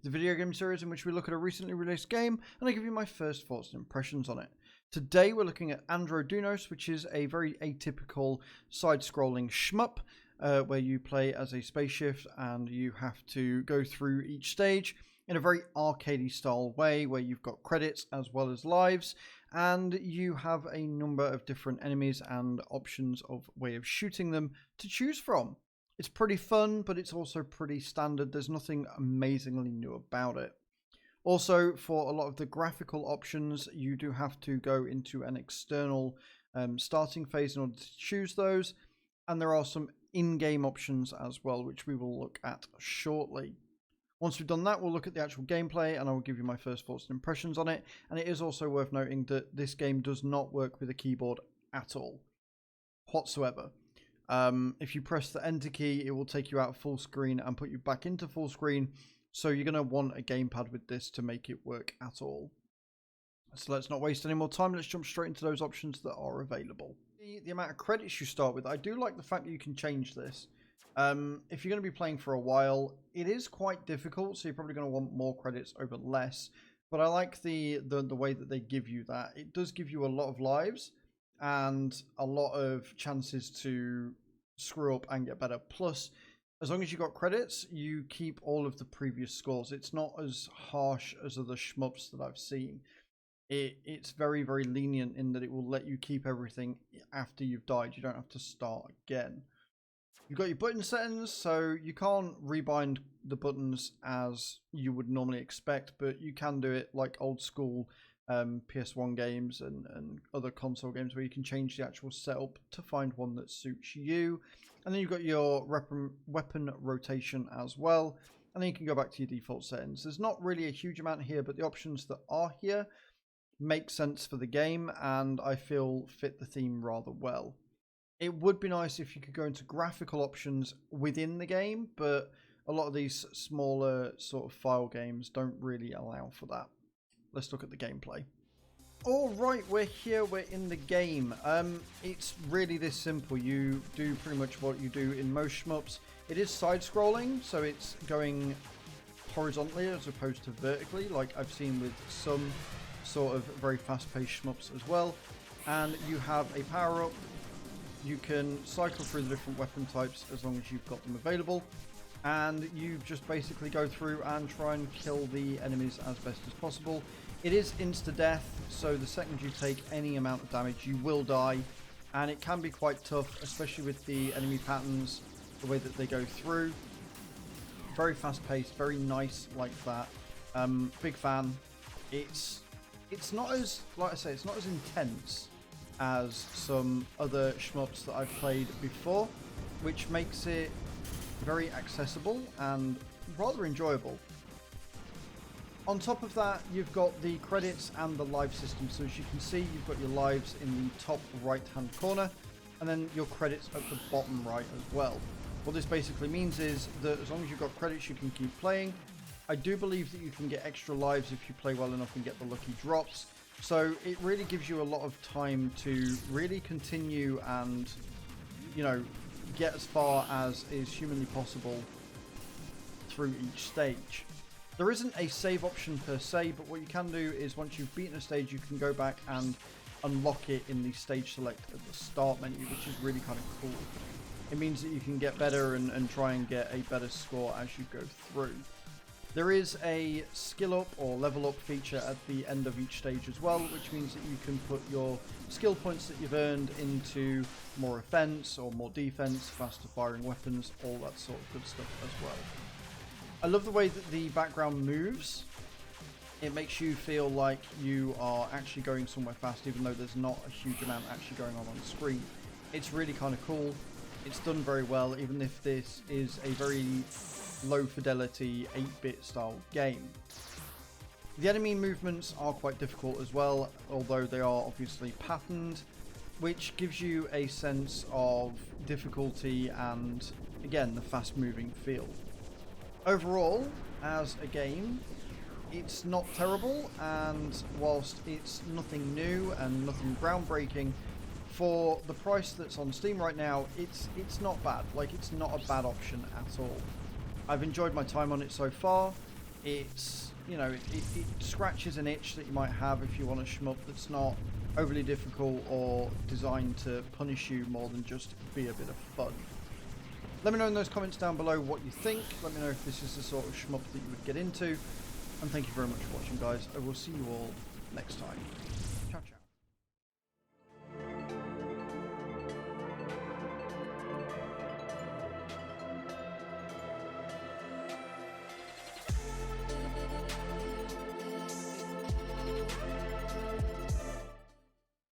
the video game series in which we look at a recently released game and I give you my first thoughts and impressions on it. Today we're looking at Andro Dunos, which is a very atypical side-scrolling shmup where you play as a spaceship and you have to go through each stage in a very arcadey style way where you've got credits as well as lives, and you have a number of different enemies and options of way of shooting them to choose from. It's pretty fun, but it's also pretty standard. There's nothing amazingly new about it. Also, for a lot of the graphical options, you do have to go into an external starting phase in order to choose those, and there are some in-game options as well, which we will look at shortly. Once we've done that, we'll look at the actual gameplay and I will give you my first thoughts and impressions on it. And it is also worth noting that this game does not work with a keyboard at all, whatsoever. If you press the enter key, it will take you out of full screen and put you back into full screen. So you're going to want a gamepad with this to make it work at all. So let's not waste any more time. Let's jump straight into those options that are available. The amount of credits you start with, I do like the fact that you can change this. If you're going to be playing for a while, it is quite difficult, so you're probably going to want more credits over less. But I like the way that they give you that. It does give you a lot of lives and a lot of chances to screw up and get better. Plus, as long as you've got credits, you keep all of the previous scores. It's not as harsh as other shmups that I've seen. It's very, very lenient in that it will let you keep everything after you've died. You don't have to start again. You've got your button settings, so you can't rebind the buttons as you would normally expect, but you can do it like old school PS1 games and other console games where you can change the actual setup to find one that suits you. And then you've got your weapon rotation as well, and then you can go back to your default settings. There's not really a huge amount here, but the options that are here make sense for the game and I feel fit the theme rather well. It would be nice if you could go into graphical options within the game, but a lot of these smaller sort of file games don't really allow for that. Let's look at the gameplay. Alright, we're here, we're in the game. It's really this simple. You do pretty much what you do in most shmups. It is side-scrolling, so it's going horizontally as opposed to vertically, like I've seen with some sort of very fast-paced shmups as well. And you have a power-up. You can cycle through the different weapon types as long as you've got them available, and you just basically go through and try and kill the enemies as best as possible. It is insta-death, so the second you take any amount of damage you will die, and it can be quite tough, especially with the enemy patterns, the way that they go through. Very fast-paced, very nice like that. Big fan. It's not as, like I say, it's not as intense as some other shmups that I've played before, which makes it very accessible and rather enjoyable. On top of that, you've got the credits and the live system. So as you can see, you've got your lives in the top right hand corner and then your credits at the bottom right as well. What this basically means is that as long as you've got credits, you can keep playing. I do believe that you can get extra lives if you play well enough and get the lucky drops. So it really gives you a lot of time to really continue and, you know, get as far as is humanly possible through each stage. There isn't a save option per se, but what you can do is once you've beaten a stage, you can go back and unlock it in the stage select at the start menu, which is really kind of cool. It means that you can get better and try and get a better score as you go through. There is a skill up or level up feature at the end of each stage as well, which means that you can put your skill points that you've earned into more offense or more defense, faster firing weapons, all that sort of good stuff as well. I love the way that the background moves. It makes you feel like you are actually going somewhere fast, even though there's not a huge amount actually going on the screen. It's really kind of cool. It's done very well, even if this is a very low fidelity 8-bit style game. The enemy movements are quite difficult as well, although they are obviously patterned, which gives you a sense of difficulty and, again, the fast moving feel. Overall, as a game, it's not terrible, and whilst it's nothing new and nothing groundbreaking, for the price that's on Steam right now, it's not bad. Like, it's not a bad option at all. I've enjoyed my time on it so far. it's, you know, it scratches an itch that you might have if you want a shmup that's not overly difficult or designed to punish you more than just be a bit of fun. Let me know in those comments down below what you think. Let me know if this is the sort of shmup that you would get into. And thank you very much for watching, guys. I will see you all next time.